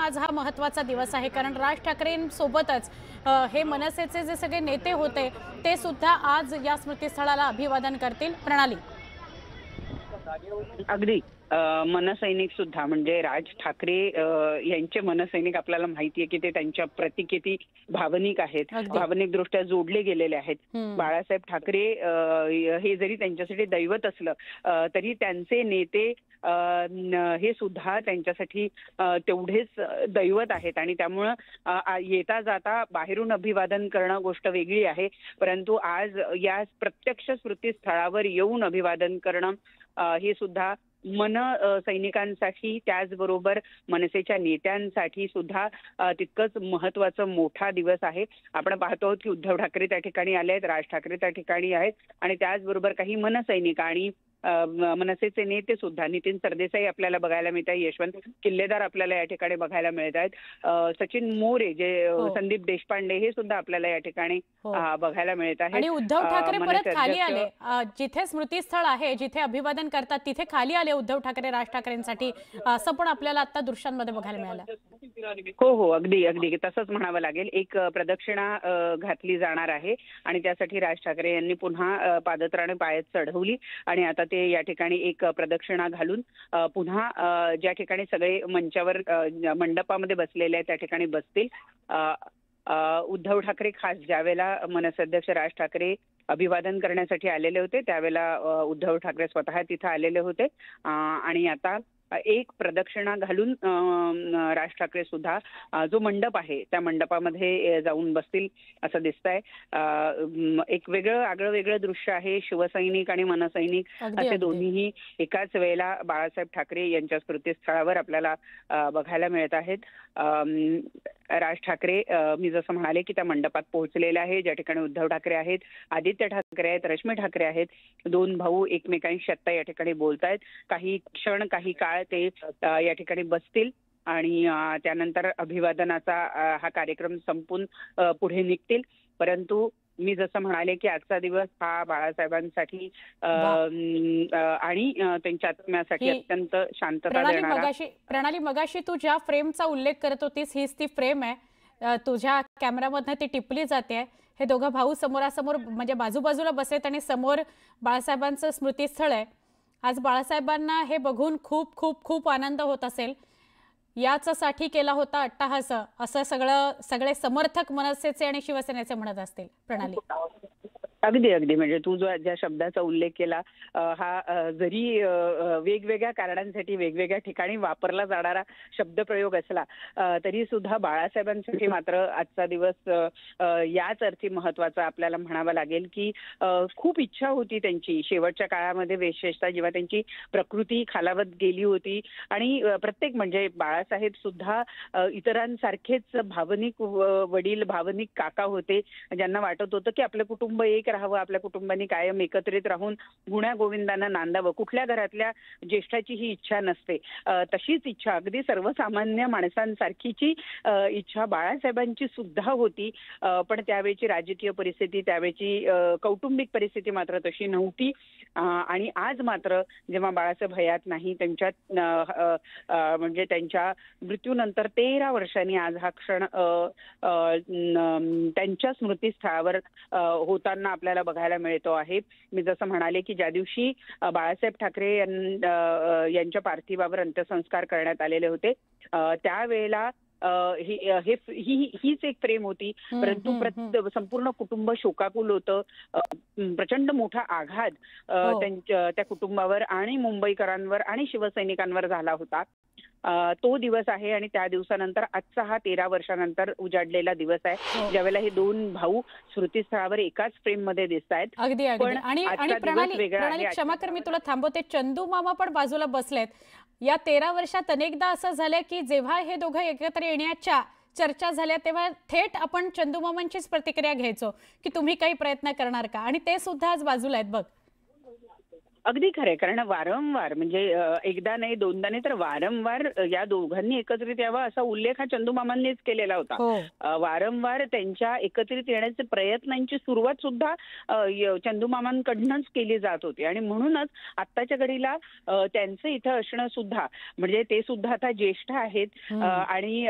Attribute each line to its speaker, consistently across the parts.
Speaker 1: आज हा महत्त्वाचा दिवस आहे, कारण राज ठाकरेंसोबतच हे मनसेचे जे सगळे नेते होते ते सुद्धा आज या स्मृतीस्थळाला अभिवादन करतील। प्रणाली
Speaker 2: अगदी मनसैनिक सुद्धा म्हणजे राज ठाकरे यांचे मनसैनिक आपल्याला माहिती आहे की ते त्यांच्या प्रति किती भावनिक आहेत, भावनिक दृष्ट्या जोडले गेलेले आहेत। बाळासाहेब ठाकरे हे जरी त्यांच्यासाठी दैवत असलं तरी त्यांचे नेते हे सुद्धा त्यांच्यासाठी तेवढेच दैवत आहेत आणि त्यामुळं येता जाता बाहेरून अभिवादन करणं गोष्ट वेगळी आहे, परंतु आज या प्रत्यक्ष स्मृतीस्थळावर येऊन अभिवादन करणं हे सुद्धा सैनिकांसाठी त्याचबरोबर मनसेच्या नेत्यांसाठी सुद्धा तितकंच महत्वाचं मोठा दिवस आहे। आपण पाहतो की उद्धव ठाकरे त्या ठिकाणी आले आहेत, राज ठाकरे त्या ठिकाणी आहेत आणि त्याचबरोबर काही मनसैनिक आणि मनसेचे नेते सुद्धा नितीन सरदेसाई आपल्याला बघायला मिळत आहे, यशवंत किल्लेदार आपल्याला या ठिकाणी बघायला मिळत आहेत, सचिन मोरे जे संदीप देशपांडे हे सुद्धा आपल्याला या ठिकाणी बघायला मिळत आहे।
Speaker 1: आणि उद्धव ठाकरे परत खाली आले, जिथे स्मृतीस्थळ आहे जिथे अभिवादन करतात तिथे खाली आले उद्धव ठाकरे राज ठाकरेंसाठी, असं पण आपल्याला आता दृश्यांमध्ये बघायला मिळालं।
Speaker 2: हो अगदी अगदी तसंच म्हणावं लागेल। एक प्रदक्षिणा घातली जाणार आहे आणि त्यासाठी राज ठाकरे यांनी पुन्हा पादत्राणे पायात चढवली आणि आता ते या ठिकाणी एक प्रदक्षिणा घालून पुन्हा ज्या ठिकाणी सगळे मंचावर मंडपामध्ये बसलेले आहेत त्या ठिकाणी बसतील। उद्धव ठाकरे खास ज्यावेळेला मनसे अध्यक्ष राज ठाकरे अभिवादन करण्यासाठी आलेले होते त्यावेळेला उद्धव ठाकरे स्वतः तिथे आलेले होते आणि आता एक प्रदक्षिणा घालून राज ठाकरे सुद्धा जो मंडप आहे त्या मंडपामध्ये जाऊन बसतील असं दिसतंय। एक आगळं वेगळं दृश्य आहे, शिवसैनिक आणि मनसैनिक असे दोन्हीही एकाच वेळेला बाळासाहेब ठाकरे यांच्या स्मृतीस्थळावर आपल्याला बघायला मिळत आहेत। राज ठाकरे मी जसं म्हणाले की त्या मंडपात पोहोचलेले आहे, ज्या ठिकाणी उद्धव ठाकरे आहेत, आदित्य ठाकरे आहेत, रश्मी ठाकरे आहेत, दोन भाऊ एकमेकांशी आता या ठिकाणी बोलतायत। काही क्षण काही काळ ते या ठिकाणी बसतील आणि त्यानंतर अभिवादनाचा हा कार्यक्रम संपून पुढे निघतील। परंतु मी जसं म्हणाले की आजचा दिवस हा बाळासाहेबांसाठी आणि त्यांच्या आत्म्यासाठी अत्यंत शांतता देणारा।
Speaker 1: प्रणाली मगाशी तू ज्या फ्रेमचा उल्लेख करत होतीस हीच ती फ्रेम आहे, तुझ्या कॅमेरामधनं ती टिपली जाते। हे दोघं भाऊ समोरासमोर म्हणजे बाजूबाजूला बसलेत आणि समोर बाळासाहेबांचं स्मृतीस्थळ आहे। आज बाळासाहेबांना हे बघून खूप खूप खूप आनंद होत असेल, याच्यासाठी केला होता अट्टहास असं सगळे समर्थक मनसेचे आणि शिवसेनेचे म्हणत असतील। प्रणाली
Speaker 2: अगदी अगदी म्हणजे तू ज्या शब्दाचा उल्लेख केला हा जरी वेगवेगळ्या कारणांसाठी वेगवेगळ्या ठिकाणी वापरला जाणारा शब्दप्रयोग असला तरी सुद्धा बाळासाहेबांसाठी मात्र आजचा दिवस याच अर्थी महत्वाचा आपल्याला म्हणावा लागेल की खूप इच्छा होती त्यांची शेवटच्या काळामध्ये, विशेषतः जेव्हा त्यांची प्रकृती खालावत गेली होती आणि प्रत्येक म्हणजे बाळासाहेब सुद्धा इतरांसारखेच भावनिक वडील, भावनिक काका होते, ज्यांना वाटत होतं की आपलं कुटुंब एक राहावं, आपल्या कुटुंबाने कायम एकत्रित राहून गुण्या गोविंदांना नांदावं। कुठल्या घरातल्या ज्येष्ठाची ही इच्छा नसते, तशीच इच्छा अगदी सर्वसामान्य माणसांसारखीची इच्छा बाळासाहेबांची सुद्धा होती, पण त्यावेळची राजकीय परिस्थिती, त्यावेळची कौटुंबिक परिस्थिती मात्र तशी नव्हती। आणि आज मात्र जेव्हा बाळासाहेब हयात नाही, त्यांच्यात म्हणजे त्यांच्या मृत्यूनंतर 13 वर्षांनी आज हा क्षण त्यांच्या स्मृतीस्थळावर होताना आपल्याला बघायला मिळतो आहे। मी जसं म्हणाले की ज्या दिवशी बाळासाहेब ठाकरे यांच्या पार्थिवावर अंत्यसंस्कार करण्यात आलेले होते त्यावेळेला हीच एक प्रेम होती, परंतु संपूर्ण कुटुंब शोकाकुल होतं। प्रचंड मोठा आघात त्या कुटुंबावर आणि मुंबईकरांवर आणि शिवसैनिकांवर झाला होता। तो दिवस आहे आणि त्या दिवसानंतर आजचा हा 13 वर्षानंतर उजाडलेला दिवस आहे, ज्यावेळेला हे दोन भाऊ स्मृतीस्थळावर एकाच फ्रेम मध्ये दिसत आहेत।
Speaker 1: अगदी अगदी आणि प्रणाली क्षमा कर मी तुला थांबवते, चंदू मामा पण बाजूला बसलेत। या 13 वर्षात अनेकदा असं झालंय की जेव्हा हे दोघं एकत्र येण्याच्या चर्चा झाल्या तेव्हा थेट आपण चंदू मामांचीच प्रतिक्रिया घ्यायचो की तुम्ही काही प्रयत्न करणार का, आणि ते सुद्धा आज बाजूला आहेत बघ।
Speaker 2: अगदी खरंय. कारण वारंवार म्हणजे एकदा नाही, दोनदा नाही, तर वारंवार या दोघांनी एकत्रित यावं असा उल्लेख हा चंदूमामांनीच केलेला होता.
Speaker 1: हो.
Speaker 2: वारंवार त्यांच्या एकत्रित येण्याचे प्रयत्नांची सुरुवात सुद्धा चंदूमामांकडूनच केली जात होती आणि म्हणूनच आत्ताच्या घडीला त्यांचं इथं असणं सुद्धा म्हणजे ते सुद्धा आता ज्येष्ठ आहेत आणि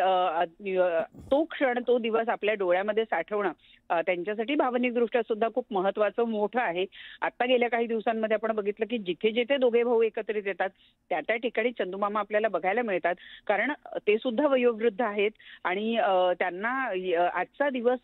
Speaker 2: तो क्षण, तो दिवस आपल्या डोळ्यामध्ये साठवणं त्यांच्यासाठी भावनिकदृष्ट्या सुद्धा खूप महत्वाचं, मोठं आहे. आता गेल्या काही दिवसांमध्ये आपण बघितलं की जिथे जिथे दोघे भाऊ एकत्रित येतात त्या त्या ठिकाणी चंदूमामा आपल्याला बघायला मिळतात. कारण ते सुद्धा वयोवृद्ध आहेत आणि त्यांना आजचा दिवस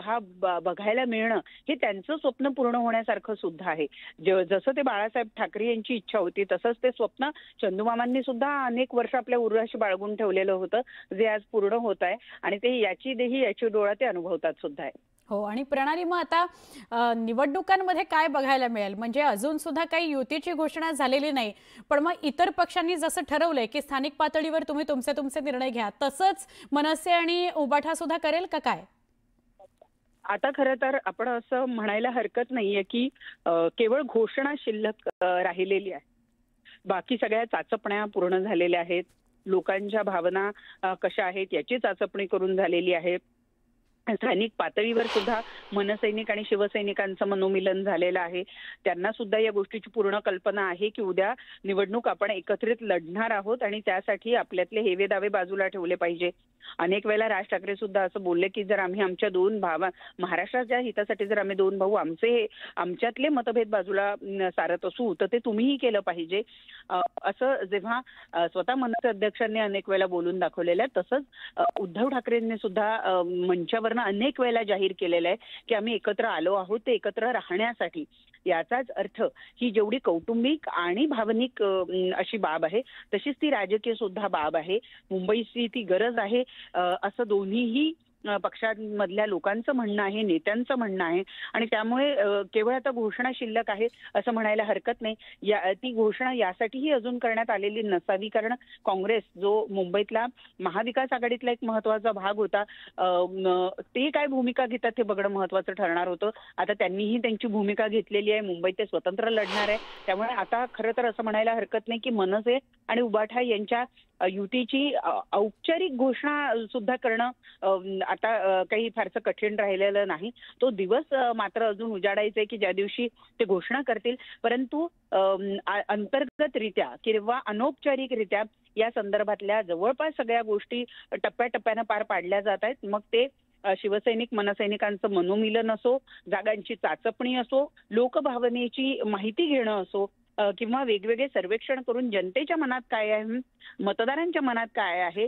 Speaker 2: हा बघायला मिळणं हे त्यांचं स्वप्न पूर्ण होण्यासारखं सुद्धा आहे. जसं ते बाळासाहेब ठाकरे यांची इच्छा होती तसंच ते स्वप्न चंदूमामांनी सुद्धा अनेक वर्ष आपल्या उराशी बाळगून ठेवलेलं होतं, जे आज पूर्ण होत आहे आणि ते याची देही याची डोळा ते अनुभवतात सुद्धा आहे.
Speaker 1: हो. आणि प्रणाली, मग आता निवडणुकांमध्ये काय बघायला मिळेल? म्हणजे अजून सुद्धा काही युतीची घोषणा झालेली नाही, पण मग इतर पक्षांनी जसं ठरवलंय की स्थानिक पातळीवर तुम्ही तुमचे निर्णय घ्या, तसंच मनसे आणि उबाठा सुद्धा करेल का काय?
Speaker 2: आता खरं तर आपण असं म्हणायला हरकत नाहीये की केवळ घोषणा शिल्लक राहिलेली आहे. बाकी सगळ्या चाचपण्या पूर्ण झालेल्या आहेत. लोकांच्या भावना कशा आहेत याची चाचपणी करून झालेली आहे. स्थानिक पातळीवर सुद्धा मनसैनिक आणि शिवसैनिकांचं मनोमिलन झालेलं आहे. त्यांना सुद्धा या गोष्टीची पूर्ण कल्पना आहे की उद्या निवडणूक आपण एकत्रित लढणार आहोत आणि त्यासाठी आपल्यातले हेवे दावे बाजूला ठेवले पाहिजे. अनेक वेळेला राज ठाकरे सुद्धा असं बोलले की जर आम्ही आमच्या दोन महाराष्ट्राच्या हितासाठी जर आम्ही दोन भाऊ आमच्यातले मतभेद बाजूला सारत असू तर ते तुम्हीही केलं पाहिजे. असं जेव्हा स्वतः मनसे अध्यक्षांनी अनेक वेळेला बोलून दाखवलेलं आहे, तसंच उद्धव ठाकरेंनी सुद्धा मंचावर अनेक वेळेला जाहीर केलेलं आहे की आम्ही एकत्र आलो आहोत ते एकत्र राहण्यासाठी. याचाच अर्थ ही जेवढी कौटुंबिक आणि भावनिक अशी बाब आहे तशीच ती राजकीय सुद्धा बाब आहे. मुंबईची ती गरज आहे असं दोन्हीही पक्षांमधल्या लोकांचं म्हणणं आहे, नेत्यांचं म्हणणं आहे आणि त्यामुळे केवळ आता घोषणा शिल्लक आहे असं म्हणायला हरकत नाही. ती घोषणा यासाठीही अजून करण्यात आलेली नसावी, कारण काँग्रेस जो मुंबईतला महाविकास आघाडीतला एक महत्वाचा भाग होता ते काय भूमिका घेतात हे बघणं महत्वाचं ठरणार होतं. आता त्यांनीही त्यांची भूमिका घेतलेली आहे. मुंबईत ते स्वतंत्र लढणार आहे. त्यामुळे आता खरं तर असं म्हणायला हरकत नाही की मनसे आणि उबाठा यांच्या युतीची औपचारिक घोषणा सुद्धा करणं आता काही फारसं कठीण राहिलेलं नाही. तो दिवस मात्र अजून उजाडायचा आहे की ज्या दिवशी ते घोषणा करतील, परंतु अंतर्गतरित्या किंवा अनौपचारिकरित्या या संदर्भातल्या जवळपास सगळ्या गोष्टी टप्प्याटप्प्यानं पार पाडल्या जात आहेत. मग ते शिवसैनिक मनसैनिकांचं मनोमिलन असो, जागांची चाचपणी असो, लोकभावनेची माहिती घेणं असो किंवा वेगवेगळे सर्वेक्षण करून जनतेच्या मनात काय आहे, मतदारांच्या मनात काय आहे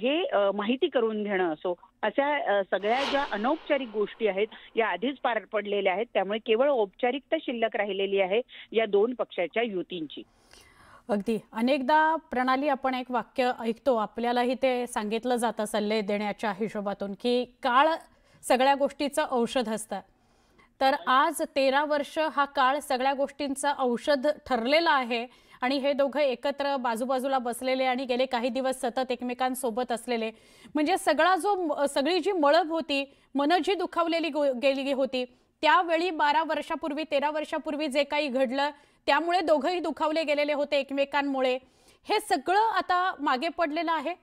Speaker 2: हे माहिती करून घेणं असो, अशा सगळ्या ज्या अनौपचारिक गोष्टी आहेत या आधीच पार पडलेल्या आहेत. त्यामुळे केवळ औपचारिकता शिल्लक राहिलेली आहे या दोन पक्षाच्या युतींची.
Speaker 1: अगदी अनेकदा प्रणाली आपण एक वाक्य ऐकतो, आपल्यालाही ते सांगितलं जातं सल्ले देण्याच्या हिशोबातून की काळ सगळ्या गोष्टीचं औषध असतं. तर आज 13 वर्ष हा काळ सगळ्या गोष्टींचं औषध ठरलेला आहे आणि हे दोघं एकत्र बाजूबाजूला बसलेले आणि गेले काही दिवस सतत एकमेकांसोबत असलेले, म्हणजे सगळी जी मळब होती, मन जी दुखावलेली गेली होती, त्यावेळी 12 वर्षापूर्वी 13 वर्षापूर्वी जे काही घडलं त्यामुळे दोघंही दुखावले गेलेले होते एकमेकांमुळे, हे सगळं आता मागे पडलेलं आहे.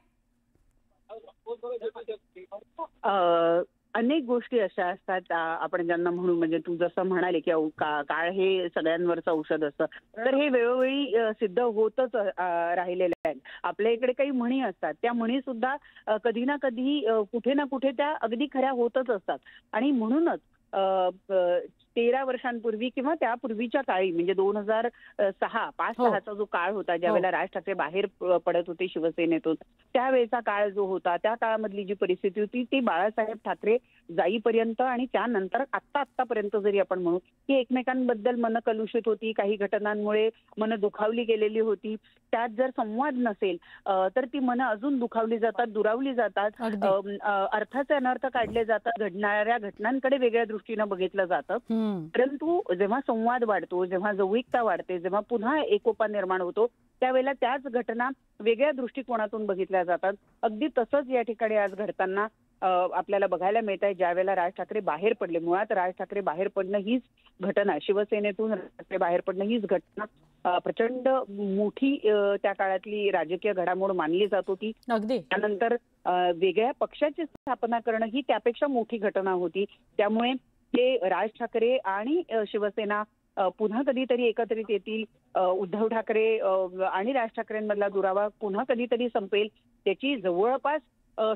Speaker 2: अनेक गोष्टी अशा असतात आपण ज्यांना म्हणू, म्हणजे तू जसं म्हणाले की काळ हे सगळ्यांवरचं औषध असतं, तर हे वेळोवेळी सिद्ध होतच राहिलेलं आहे. आपल्या इकडे काही म्हणी असतात, त्या म्हणी सुद्धा कधी ना कधी कुठे ना कुठे त्या अगदी खऱ्या होतच असतात आणि म्हणूनच 13 वर्षांपूर्वी किंवा त्यापूर्वीच्या काळी म्हणजे 2005-6चा जो काळ होता, ज्यावेळेला राज ठाकरे बाहेर पडत होते शिवसेनेतून, त्यावेळेचा काळ जो होता, त्या काळामधली जी परिस्थिती होती ती बाळासाहेब ठाकरे जाईपर्यंत आणि त्यानंतर आत्तापर्यंत जरी आपण म्हणू की एकमेकांबद्दल मन कलुषित होती, काही घटनांमुळे मन दुखावली गेलेली होती. त्यात जर संवाद नसेल तर ती मनं अजून दुखावली जातात, दुरावली जातात, अर्थाचे अनर्थ काढले जातात, घडणाऱ्या घटनांकडे वेगळ्या दृष्टीनं बघितलं जातं. परंतु जेव्हा संवाद वाढतो, जेव्हा जवळीकता वाढते, जेव्हा पुन्हा एकोपा निर्माण होतो, त्यावेळेला त्याच घटना वेगळ्या दृष्टिकोनातून बघितल्या जातात. अगदी तसंच या ठिकाणी आज घडताना आपल्याला बघायला मिळत आहे. ज्या वेळेला राज ठाकरे बाहेर पडले, मुळात राज ठाकरे बाहेर पडणं हीच घटना, शिवसेनेतून राज ठाकरे बाहेर पडणं हीच घटना प्रचंड मोठी त्या काळातली राजकीय घडामोड मानली जात होती.
Speaker 1: अगदी.
Speaker 2: त्यानंतर वेगळ्या पक्षाची स्थापना करणं ही त्यापेक्षा मोठी घटना होती. त्यामुळे ते राज ठाकरे आणि शिवसेना पुन्हा कधीतरी एकत्रित येतील, उद्धव ठाकरे आणि राज ठाकरेंमधला दुरावा पुन्हा कधीतरी संपेल, त्याची जवळपास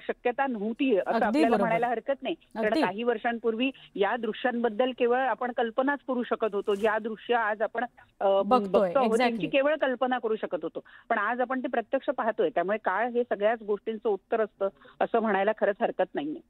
Speaker 2: शक्यता नव्हती असं आपल्याला म्हणायला हरकत नाही. कारण काही वर्षांपूर्वी या दृश्यांबद्दल केवळ आपण कल्पनाच करू शकत होतो. ज्या दृश्य आज आपण बघतो त्यांची केवळ कल्पना करू शकत होतो, पण आज आपण ते प्रत्यक्ष पाहतोय. त्यामुळे काळ हे सगळ्याच गोष्टींचं उत्तर असतं असं म्हणायला खरंच हरकत नाहीये.